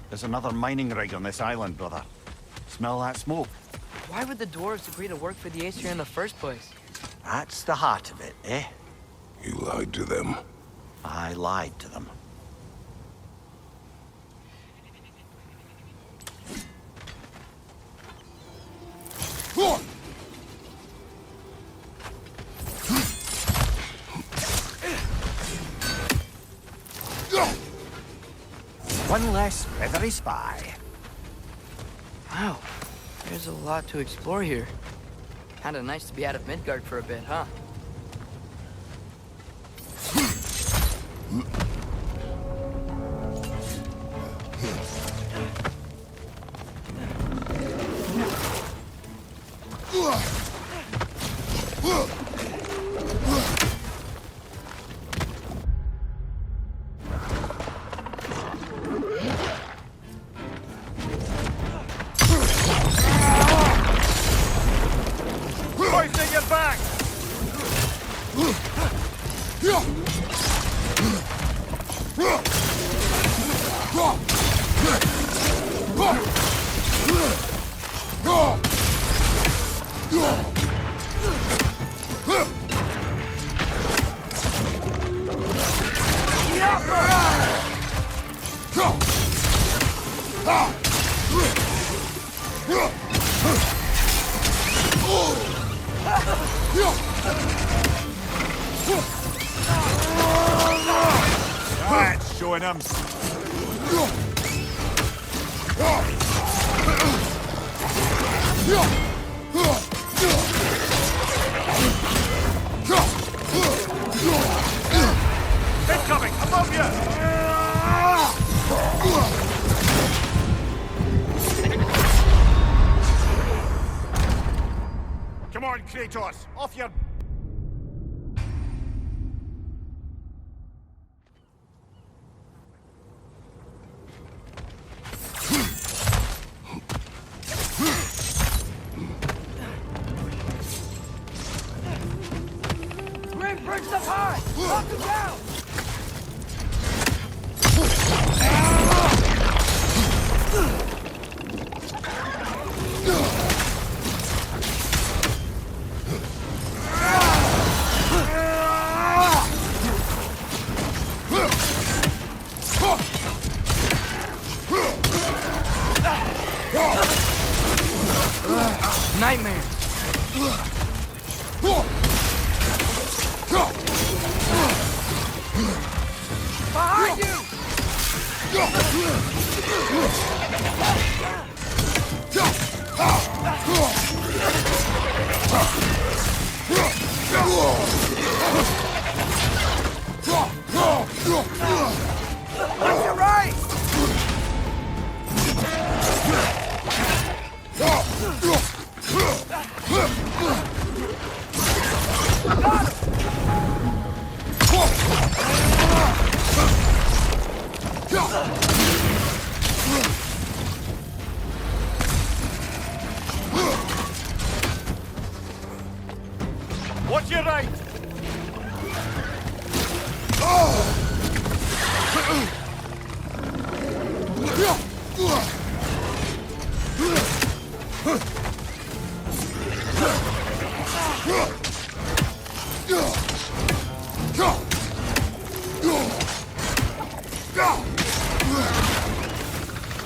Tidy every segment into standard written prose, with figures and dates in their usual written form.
There's another mining rig on this island, brother. Smell that smoke? Why would the dwarves agree to work for the Aesir in the first place? That's the heart of it, eh? You lied to them. I lied to them. One less feathery spy. Wow, there's a lot to explore here. Kinda nice to be out of Midgard for a bit, huh? Hoisting your back! That's showing them. Incoming! Above you! Come on, Kratos! Off your... Bridge up high! Knock him down! Nightmare! Behind you! Left to right! Got him! Watch your right!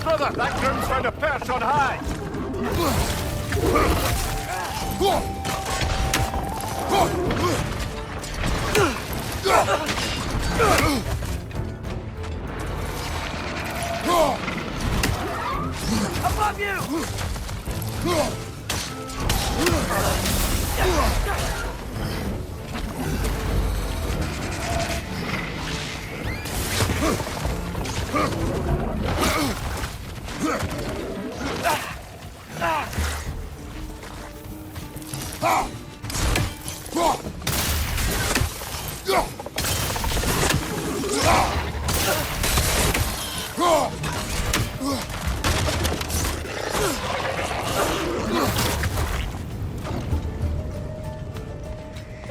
Brother, that groom's found a perch on high! Above you!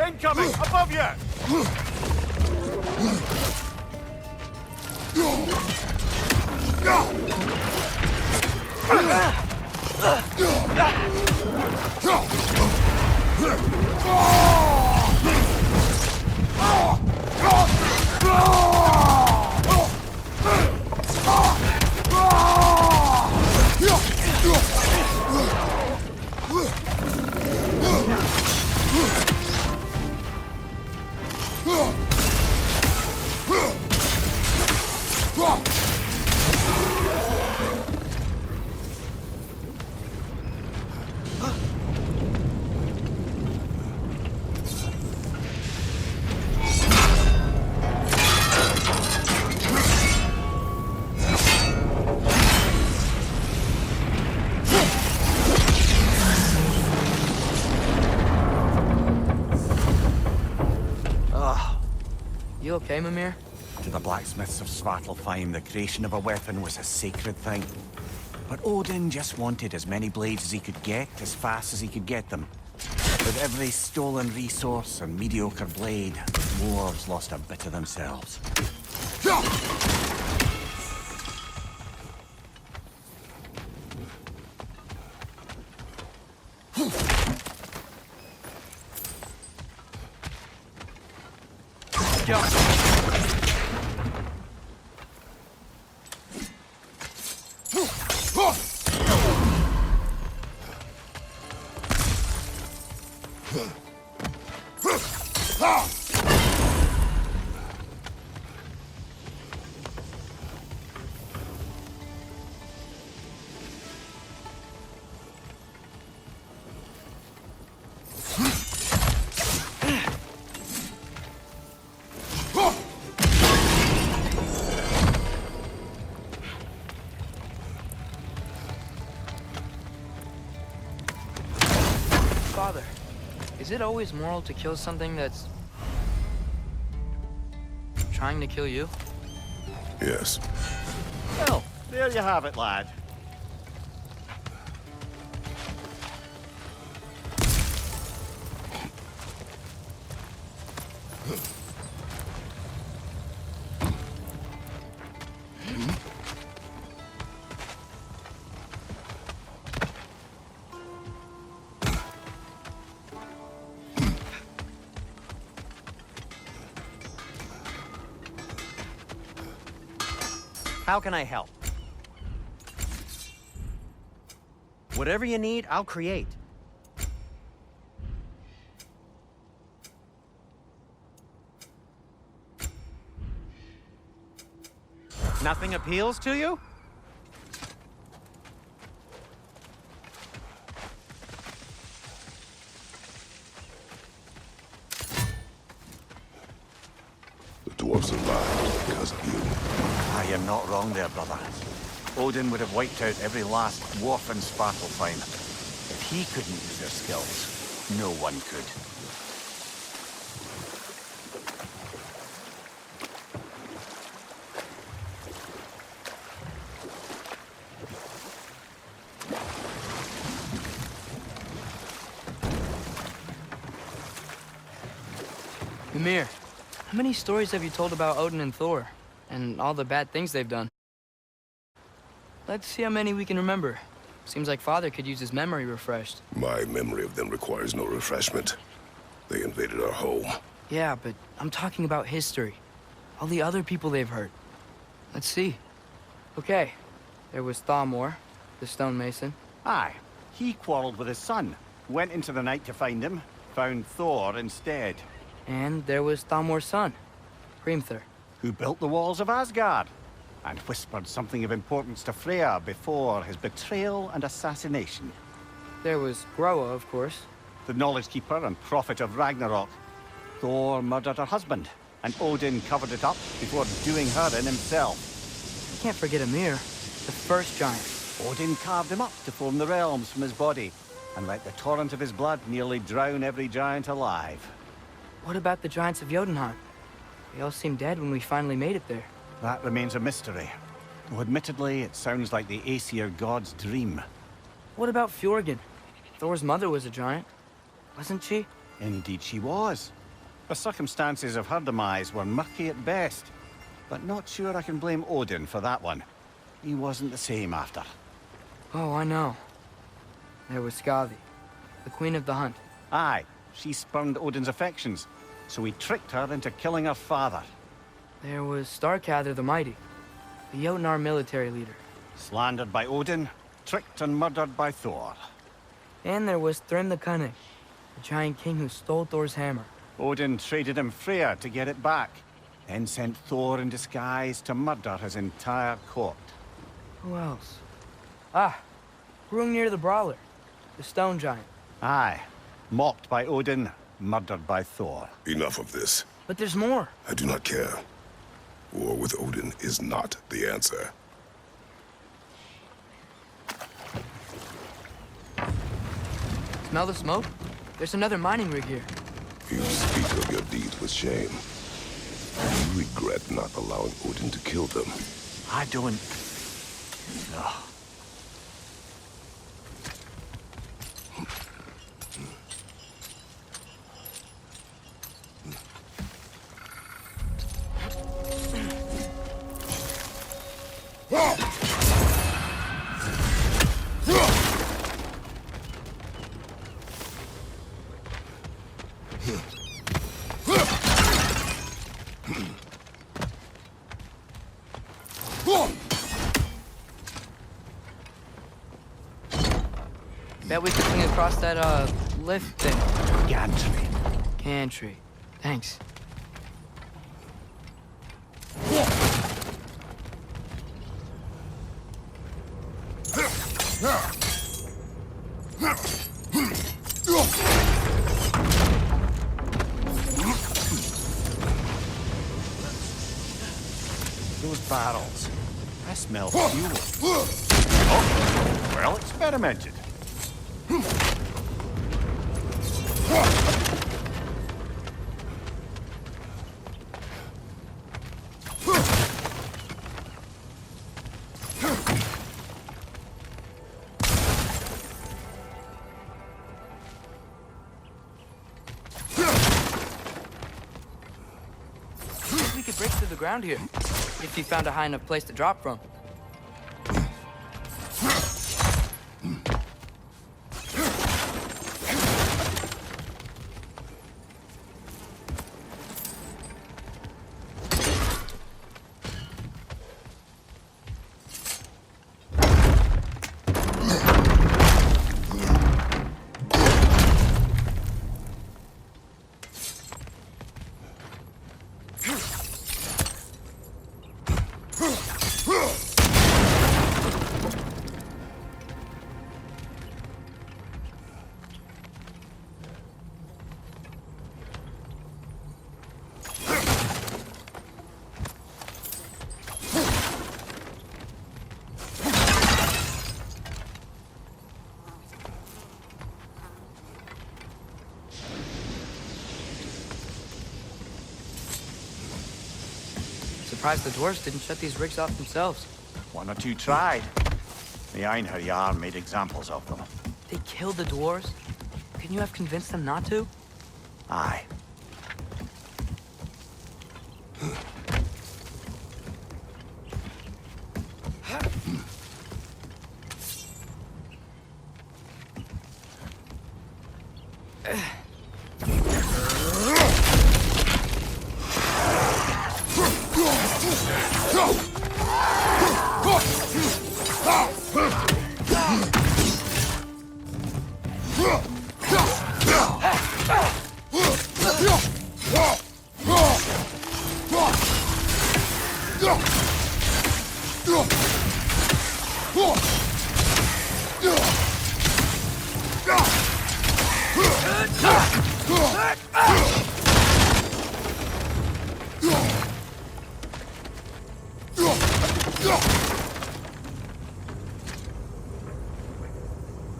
Incoming! Above you! You okay, Mimir? To the blacksmiths of Svartalfheim, the creation of a weapon was a sacred thing. But Odin just wanted as many blades as he could get, as fast as he could get them. With every stolen resource and mediocre blade, the dwarves lost a bit of themselves. Father, is it always moral to kill something that's trying to kill you? Yes. Well, there you have it, lad. How can I help? Whatever you need, I'll create. Nothing appeals to you? The dwarves survived because of you. Ah, you're not wrong there, brother. Odin would have wiped out every last dwarf in Svartalfheim. If he couldn't use their skills, no one could. Mimir, how many stories have you told about Odin and Thor? And all the bad things they've done? Let's see how many we can remember. Seems like Father could use his memory refreshed. My memory of them requires no refreshment. They invaded our home. Yeah, but I'm talking about history. All the other people they've hurt. Let's see. Okay, there was Thamor, the stonemason. Aye, he quarreled with his son. Went into the night to find him, found Thor instead. And there was Thamor's son, Hrimthur. Who built the walls of Asgard, and whispered something of importance to Freya before his betrayal and assassination. There was Groa, of course. The knowledge keeper and prophet of Ragnarok. Thor murdered her husband, and Odin covered it up before doing her in himself. You can't forget Ymir, the first giant. Odin carved him up to form the realms from his body, and let the torrent of his blood nearly drown every giant alive. What about the giants of Jotunheim? They all seemed dead when we finally made it there. That remains a mystery. Though admittedly, it sounds like the Aesir god's dream. What about Fjorgyn? Thor's mother was a giant, wasn't she? Indeed she was. The circumstances of her demise were murky at best, but not sure I can blame Odin for that one. he wasn't the same after. Oh, I know. There was Skavi, the queen of the hunt. Aye, she spurned Odin's affections, so he tricked her into killing her father. There was Starkather the Mighty, the Jotnar military leader. Slandered by Odin, tricked and murdered by Thor. And there was Thrym the Cunning, the giant king who stole Thor's hammer. Odin traded him Freya to get it back, then sent Thor in disguise to murder his entire court. Who else? Ah, Hrungnir the Brawler, the stone giant. Aye, mocked by Odin, murdered by Thor. Enough of this. But there's more. I do not care. War with Odin is not the answer. Smell the smoke? There's another mining rig here. You speak of your deeds with shame. You regret not allowing Odin to kill them. I don't... No. Bet we can swing across that, lift thing. Gantry. Gantry. Thanks. Those barrels. I smell fuel. Oh, well experimented. We could break through the ground here, if you found a high enough place to drop from. Surprised the dwarves didn't shut these rigs off themselves. One or two tried. The Einherjar made examples of them. They killed the dwarves? Couldn't you have convinced them not to? Aye.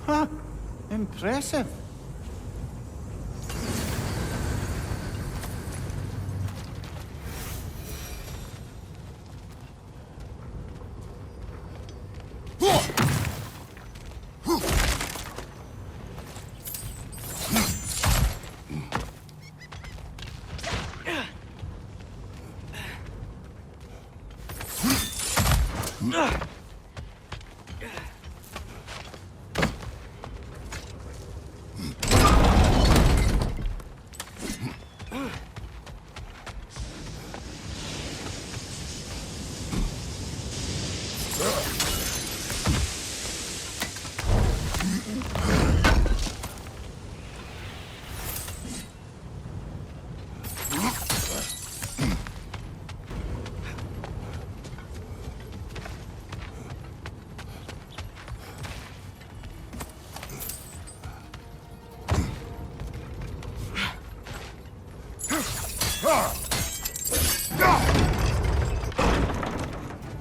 Huh. Impressive.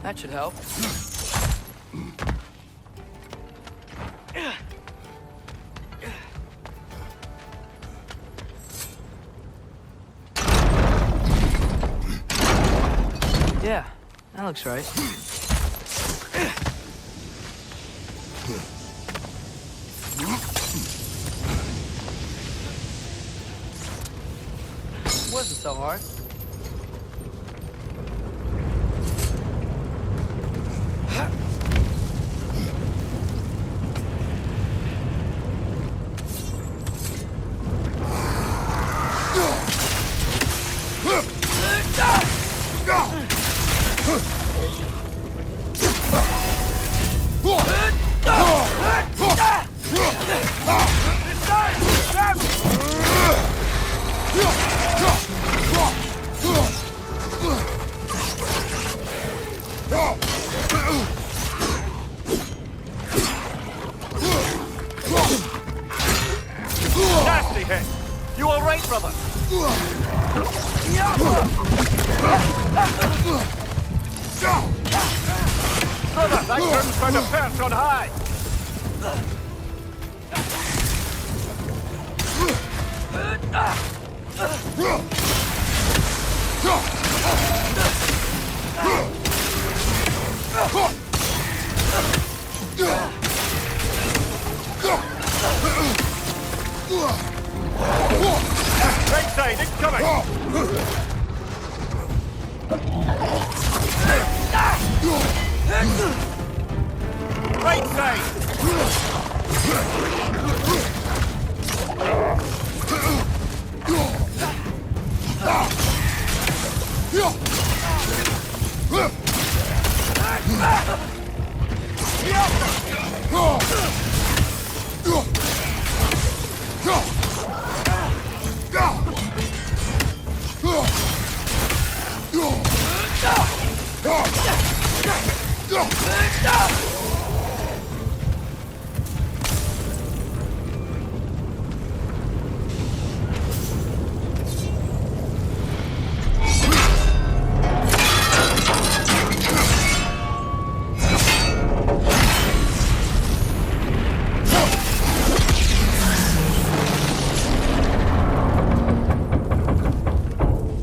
That should help. Yeah, that looks right. Wasn't so hard. Nasty hit! You all right, brother? Brother, that turn's trying to perch on high! Right side, incoming! Right side!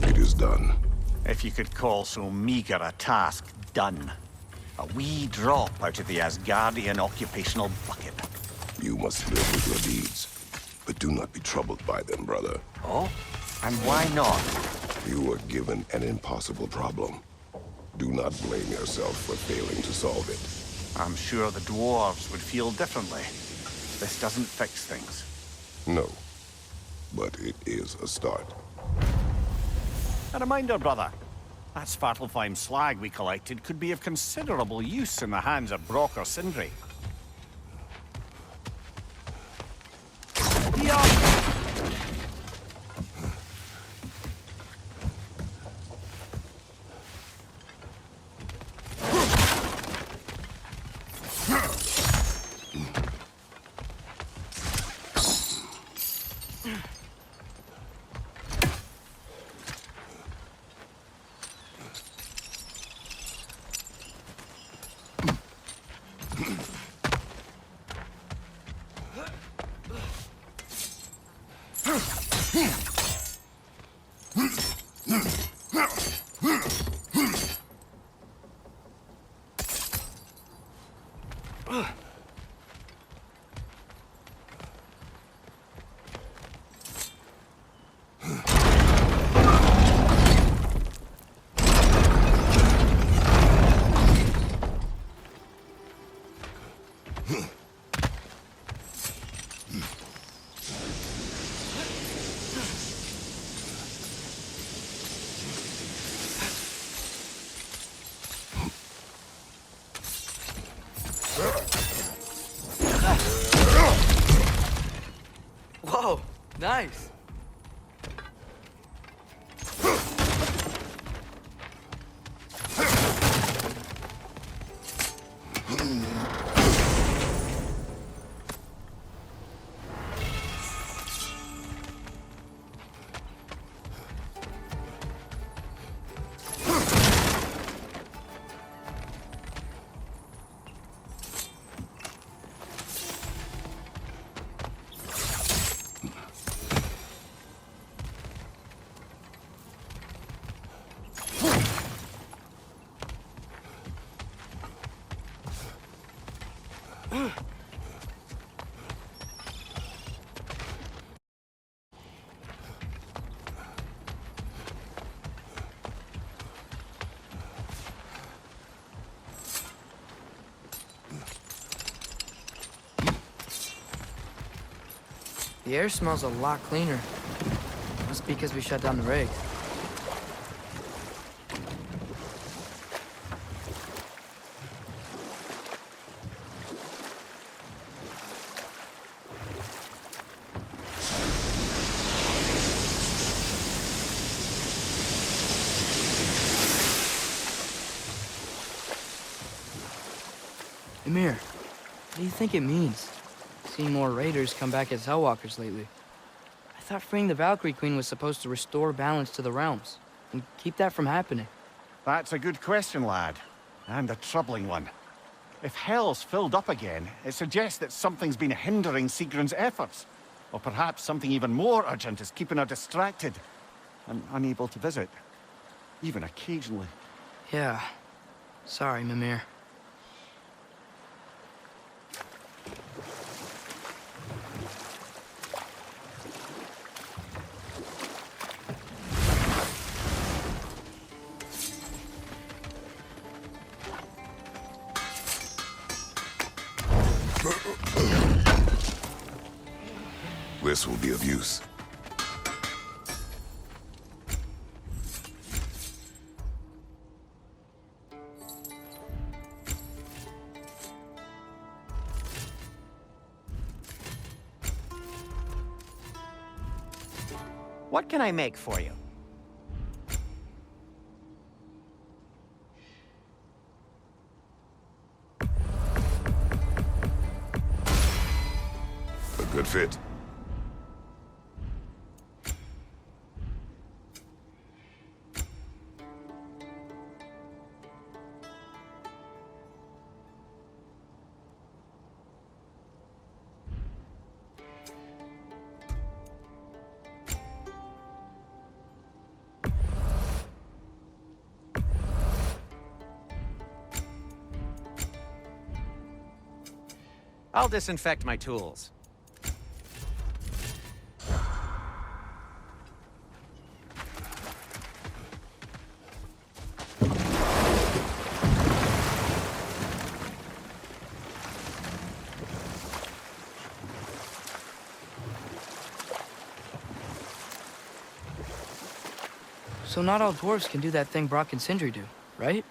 It is done. If you could call so meager a task done. A wee drop out of the Asgardian occupational bucket. You must live with your deeds, but do not be troubled by them, brother. Oh? And why not? You were given an impossible problem. Do not blame yourself for failing to solve it. I'm sure the dwarves would feel differently. This doesn't fix things. No, but it is a start. A reminder, brother. That Svartalfheim slag we collected could be of considerable use in the hands of Brock or Sindri. Whoa, nice. The air smells a lot cleaner. Must be because we shut down the rig. Emir, what do you think it means? Seeing more raiders come back as Hellwalkers lately. I thought freeing the Valkyrie Queen was supposed to restore balance to the realms and keep that from happening. That's a good question, lad. And a troubling one. If Hell's filled up again, it suggests that something's been hindering Sigrun's efforts. Or perhaps something even more urgent is keeping her distracted and unable to visit. Even occasionally. Yeah. Sorry, Mimir. This will be of use. What can I make for you? A good fit. I'll disinfect my tools. So not all dwarves can do that thing Brock and Sindri do, right?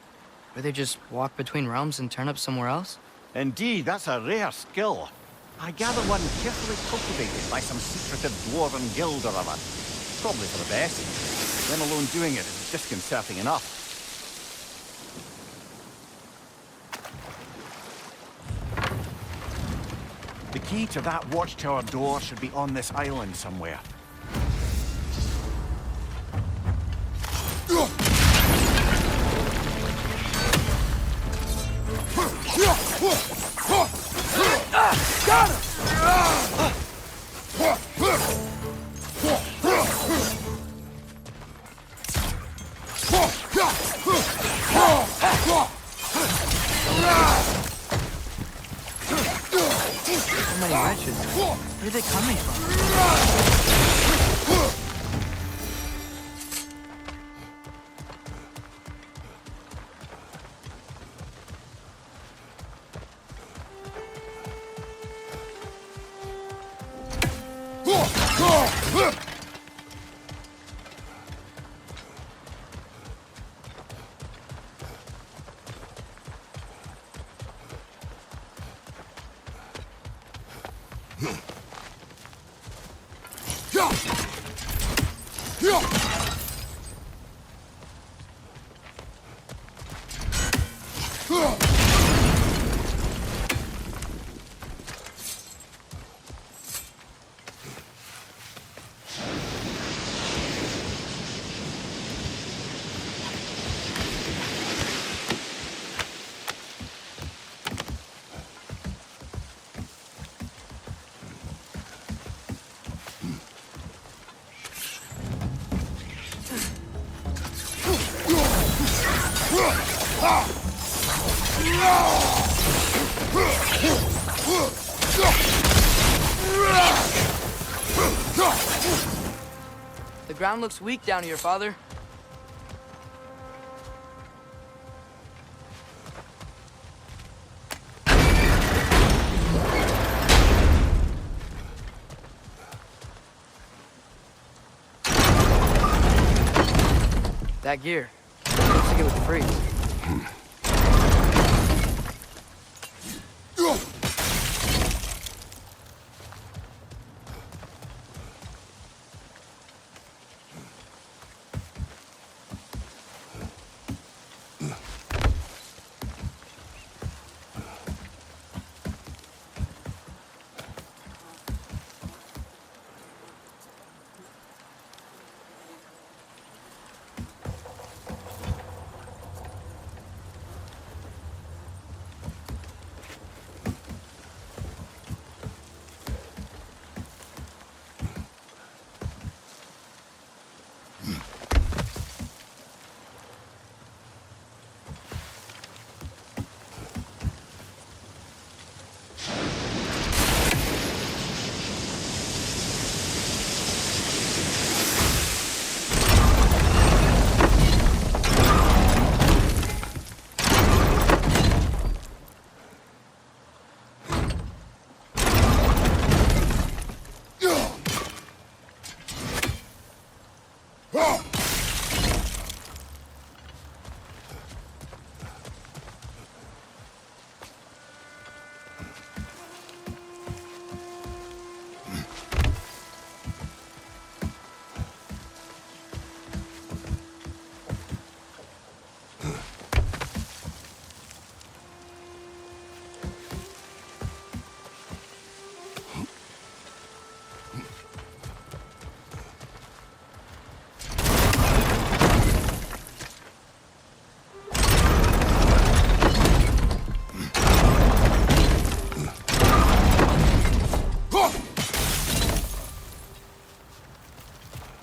Where they just walk between realms and turn up somewhere else? Indeed, that's a rare skill. I gather one carefully cultivated by some secretive dwarven guild or other. Probably for the best. Them alone doing it is disconcerting enough. The key to that watchtower door should be on this island somewhere. Got him! So many wretches. Where are they coming from? The ground looks weak down here, Father. That gear. Looks like it would freeze.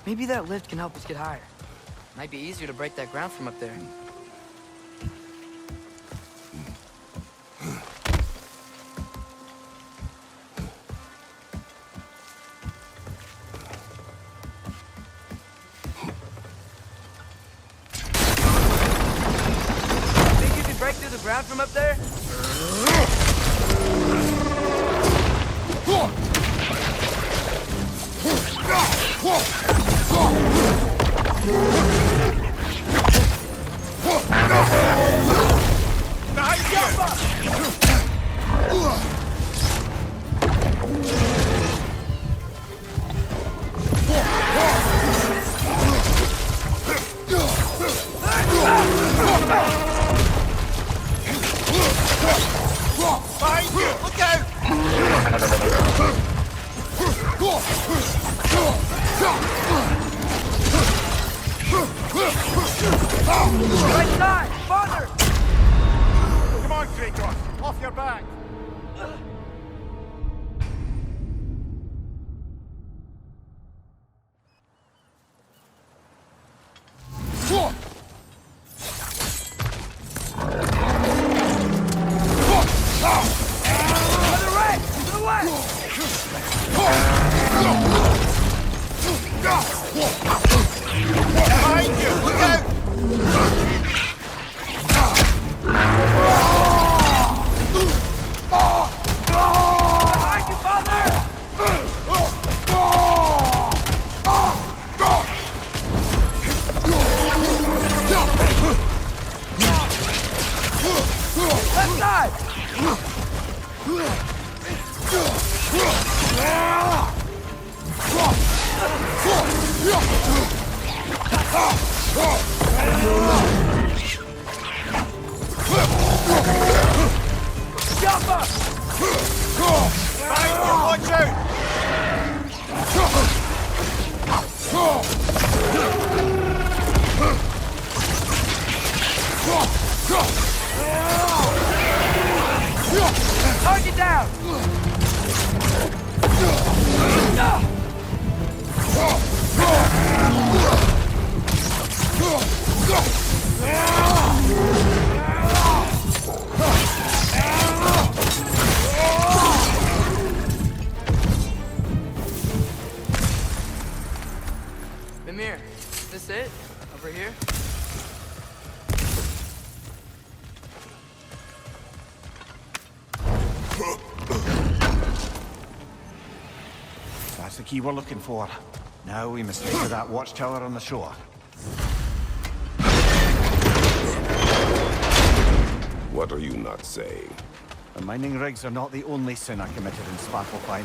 Maybe that lift can help us get higher. Might be easier to break that ground from up there. Think you could break through the ground from up there? Right side! Farther! Come on, Kratos! Off your back! Target down! key we're looking for. Now we must head to that watchtower on the shore. What are you not saying? The mining rigs are not the only sin I committed in Svartalfheim.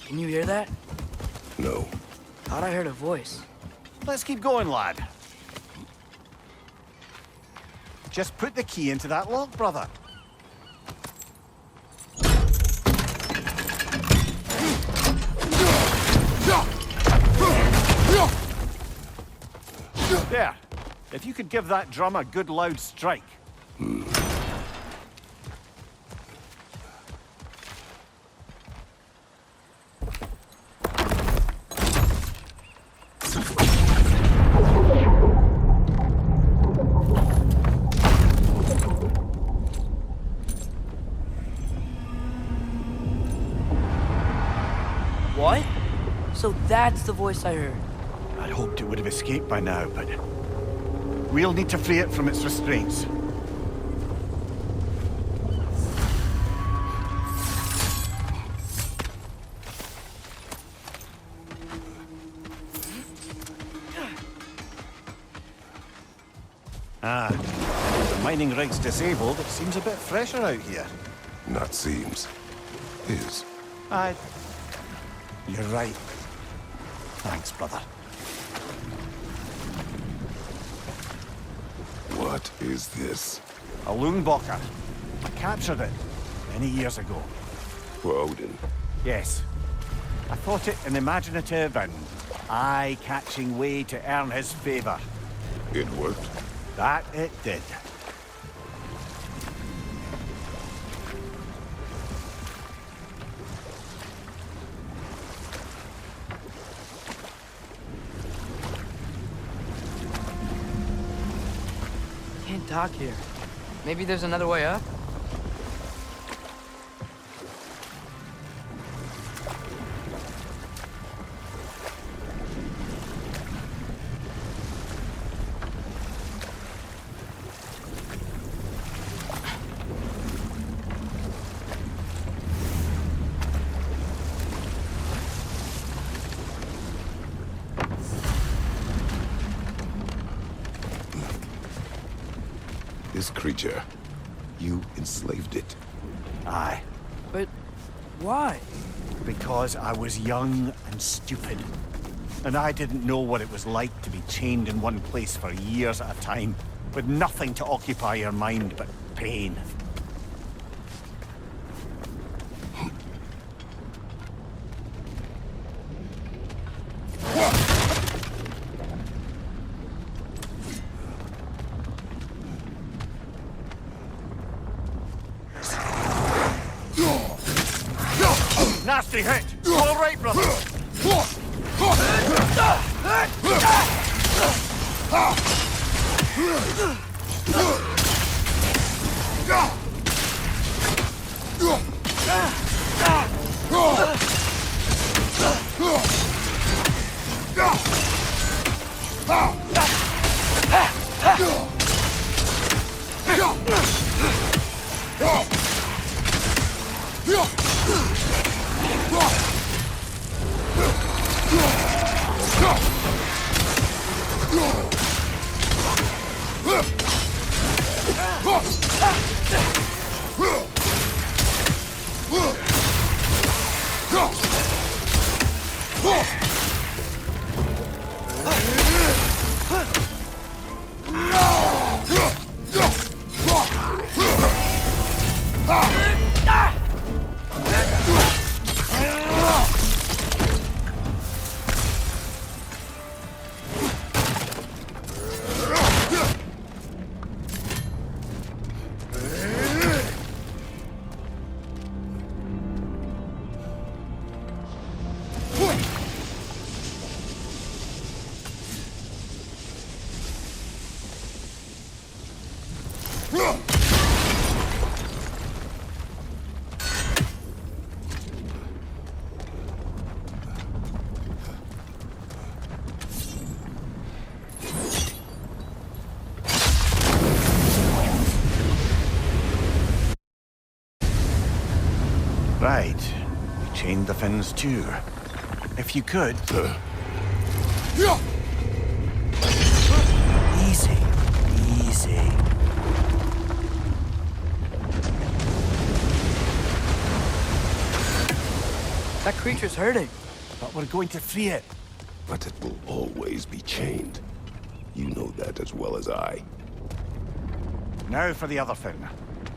Can you hear that? No. Thought I heard a voice. Let's keep going, lad. Just put the key into that lock, brother. There. If you could give that drum a good loud strike. What? So that's the voice I heard. I hoped it would have escaped by now, but we'll need to free it from its restraints. The mining rig's disabled. It seems a bit fresher out here. Not seems. Is. You're right. Thanks, brother. What is this? A Loonbocker. I captured it many years ago. For Odin. Yes. I thought it an imaginative and eye-catching way to earn his favor. It worked. That it did. Can't dock here. Maybe there's another way up? This creature. You enslaved it. Aye. But why? Because I was young and stupid. And I didn't know what it was like to be chained in one place for years at a time, with nothing to occupy your mind but pain. Nasty hit! You all right, brother? Right. We chained the fins too. If you could... Easy. Easy. That creature's hurting. But we're going to free it. But it will always be chained. You know that as well as I. Now for the other fin.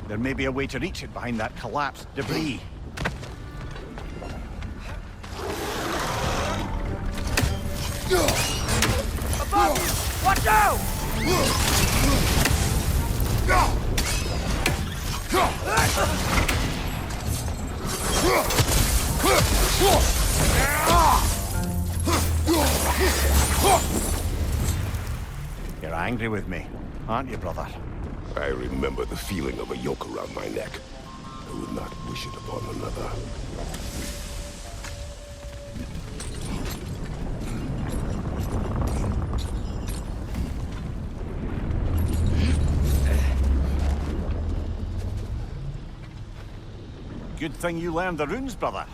There may be a way to reach it behind that collapsed debris. Above you! Watch out! You're angry with me, aren't you, brother? I remember the feeling of a yoke around my neck. I would not wish it upon another. Good thing you learned the runes, brother.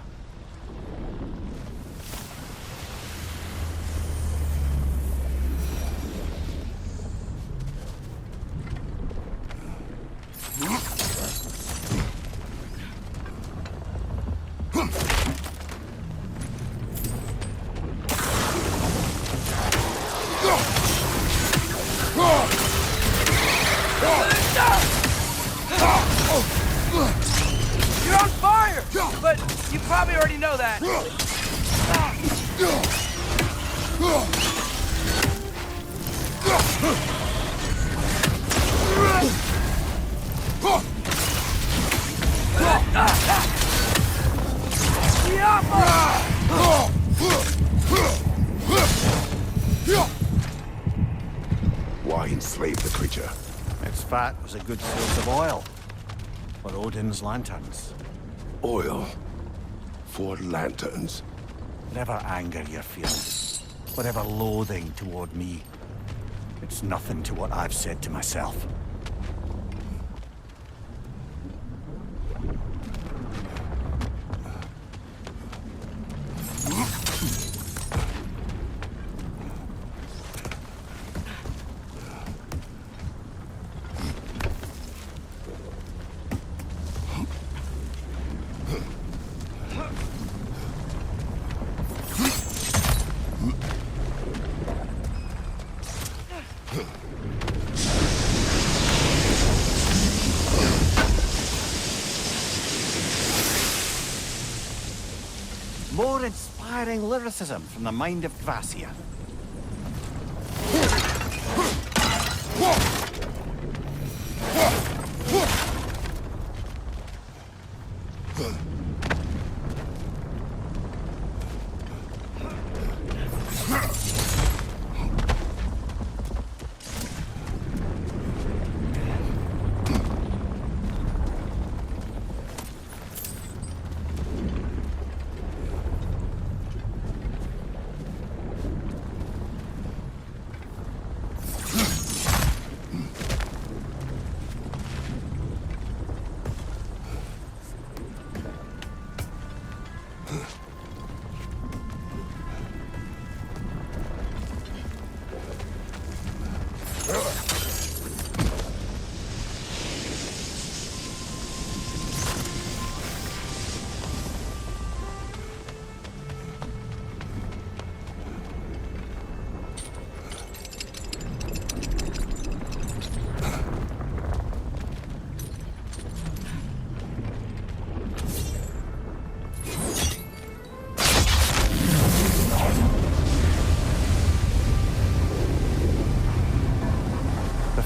You're on fire! But you probably already know that. Why enslave the creature? Its fat was a good source of oil. For Odin's lanterns. Oil. For lanterns. Whatever anger you're feeling, whatever loathing toward me, it's nothing to what I've said to myself. More inspiring lyricism from the mind of Gracia.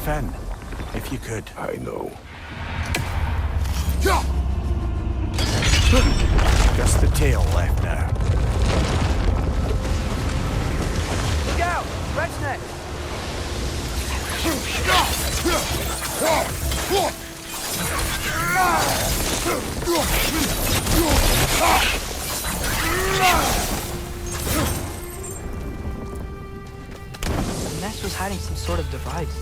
Fen, if you could. I know. Just the tail left now. Look out! Wrench neck! The nest was hiding some sort of device.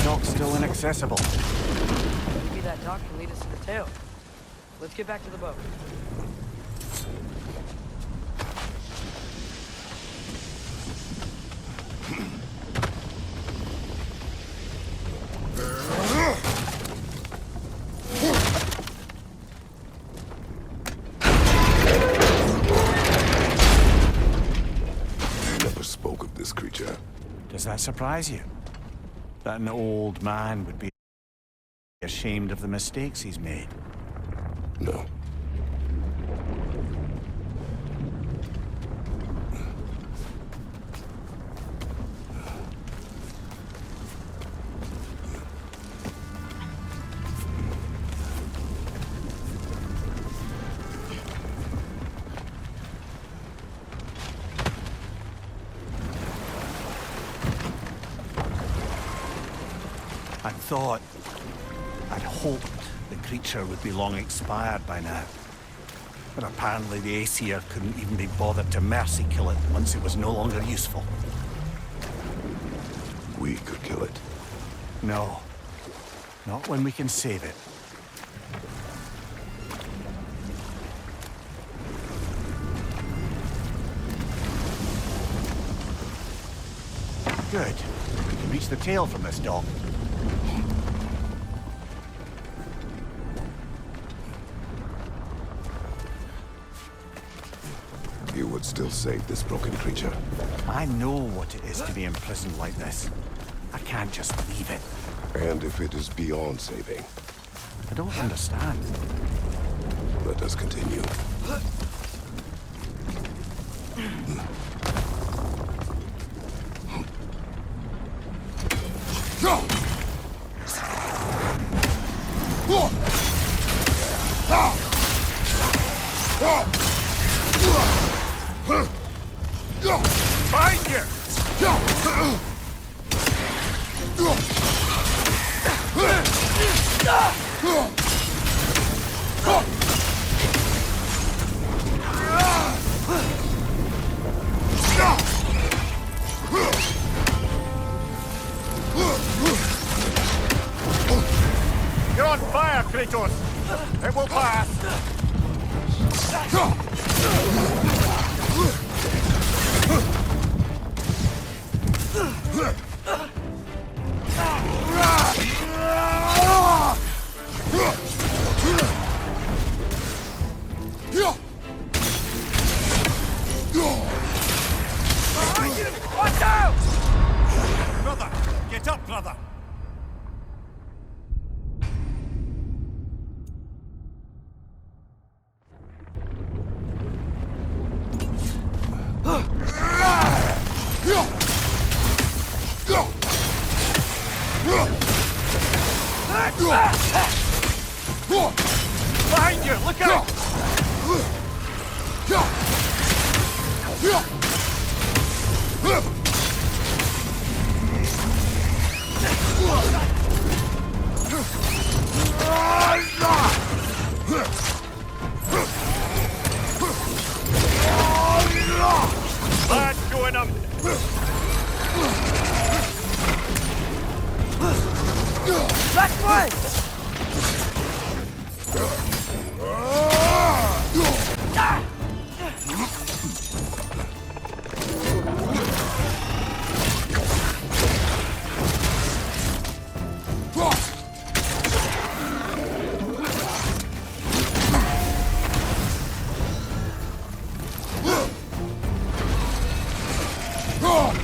Dock's still inaccessible. Maybe that dock can lead us to the tail. Let's get back to the boat. Never spoke of this creature. Does that surprise you? That an old man would be ashamed of the mistakes he's made? No. I'd hoped the creature would be long expired by now. But apparently the Aesir couldn't even be bothered to mercy kill it once it was no longer useful. We could kill it. No. Not when we can save it. Good. We can reach the tail from this dock. You would still save this broken creature. I know what it is to be imprisoned like this. I can't just leave it. And if it is beyond saving, I don't understand. let us continue. Behind you! You're on fire, Kratos! It will pass! Watch out! Brother! Get up, brother! Behind you! Look out! That's going up! Left way! Oh!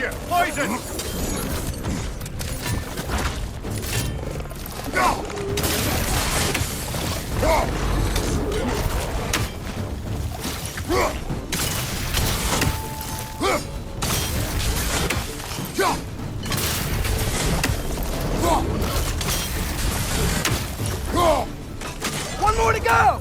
you! Poison! One more to go!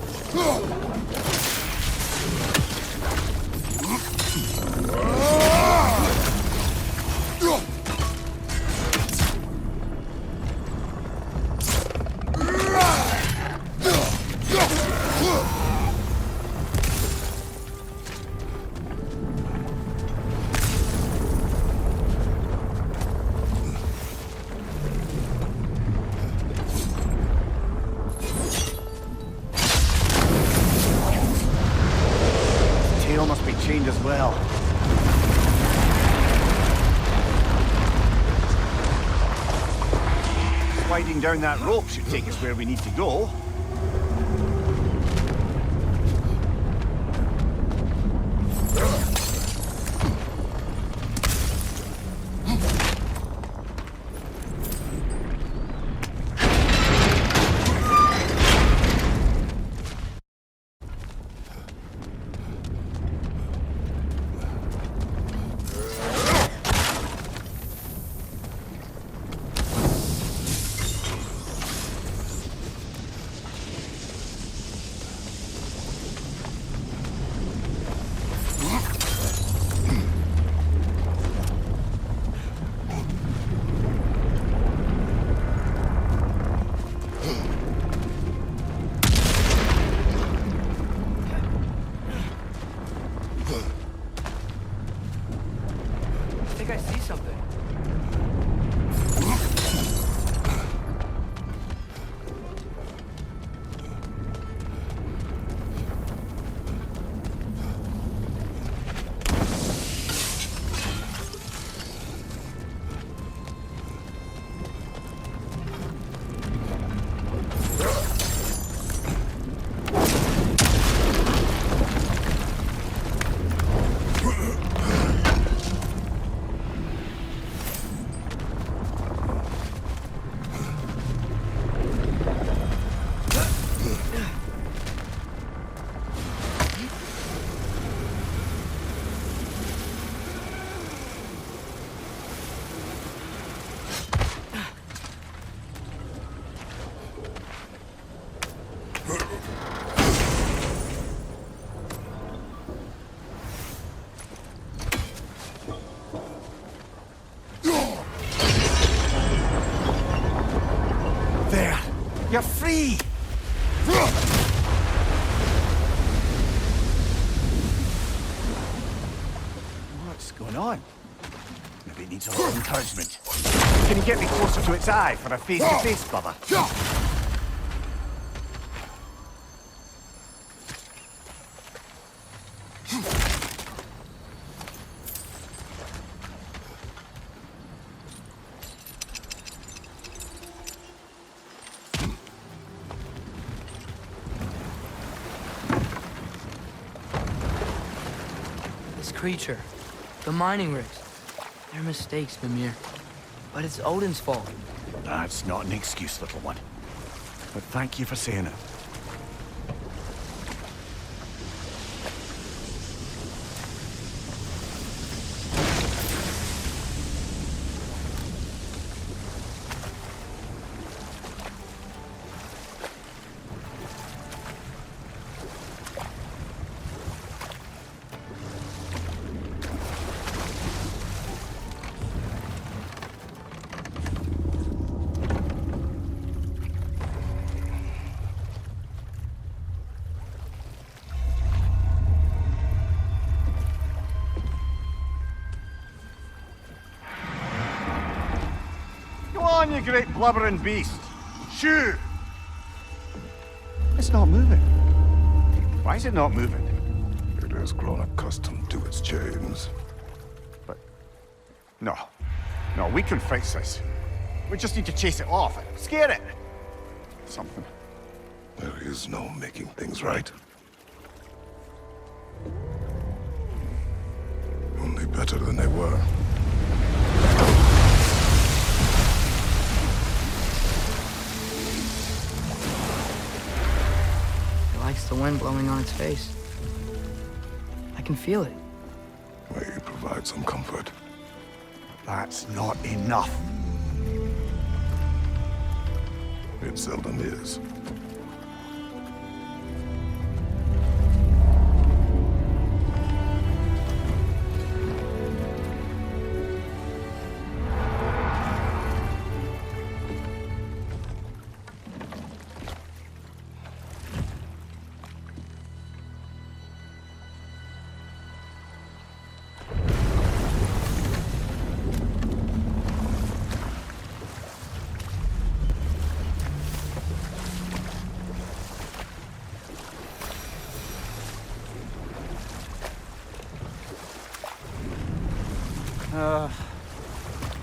Tail must be chained as well. Sliding down that rope should take us where we need to go. I think I see something. There! You're free! What's going on? Maybe it needs a little encouragement. Can you get me closer to its eye for a face-to-face, brother? This creature, the mining rigs, they're mistakes, Mimir. But it's Odin's fault. That's not an excuse, little one. But thank you for saying it. Go on, you great blubbering beast. Shoo! It's not moving. Why is it not moving? It has grown accustomed to its chains. But... No. No, we can fix this. We just need to chase it off. Scare it. Something. There is no making things right. Only better than they were. wind blowing on its face. I can feel it. May you provide some comfort. That's not enough. It seldom is.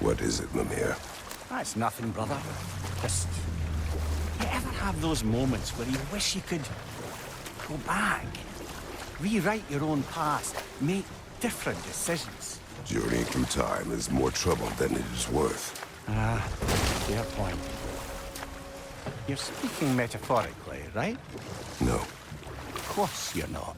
What is it, Mimir? That's nothing, brother. Just... You ever have those moments where you wish you could... go back? Rewrite your own past, make different decisions? Journeying through time is more trouble than it is worth. Fair point. You're speaking metaphorically, right? No. Of course you're not.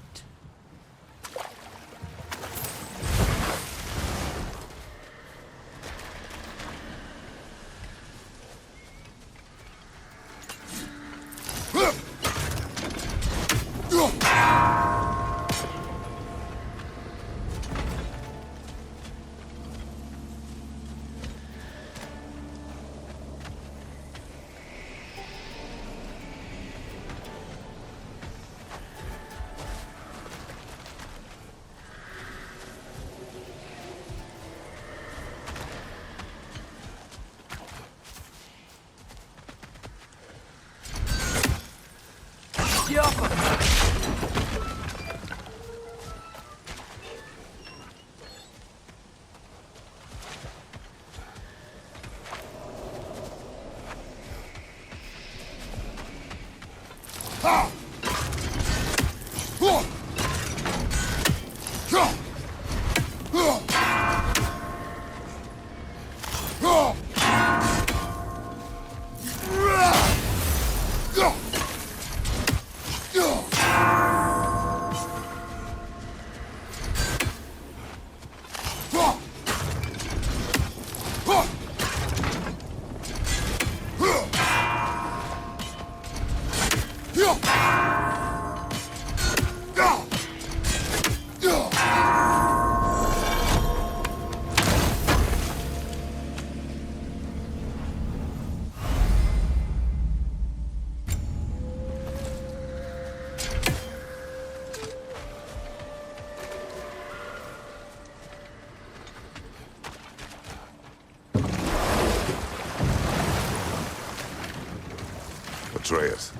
Atreus,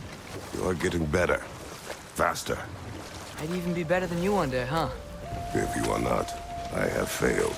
you are getting better. Faster. I'd even be better than you one day, huh? If you are not, I have failed.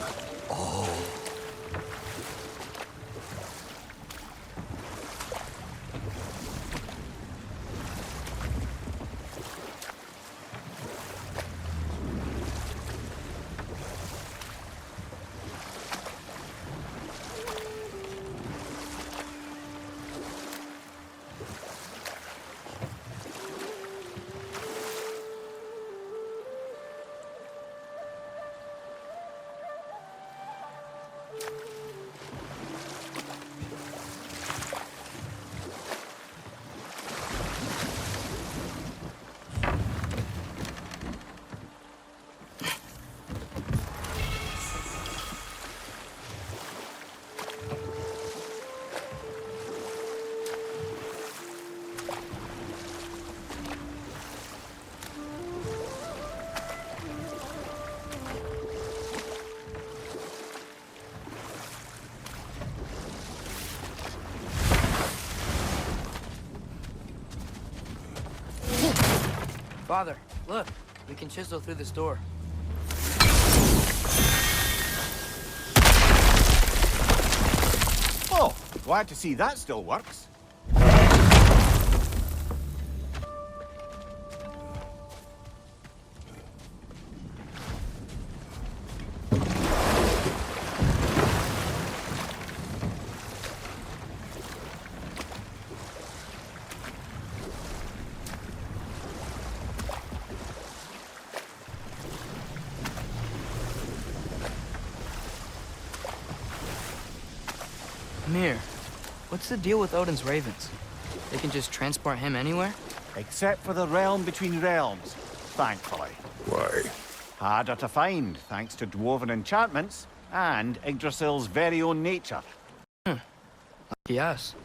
Father, look. We can chisel through this door. Oh, glad to see that still works. Ymir, what's the deal with Odin's ravens? They can just transport him anywhere? Except for the realm between realms, thankfully. Why? Harder to find, thanks to dwarven enchantments and Yggdrasil's very own nature. Lucky us.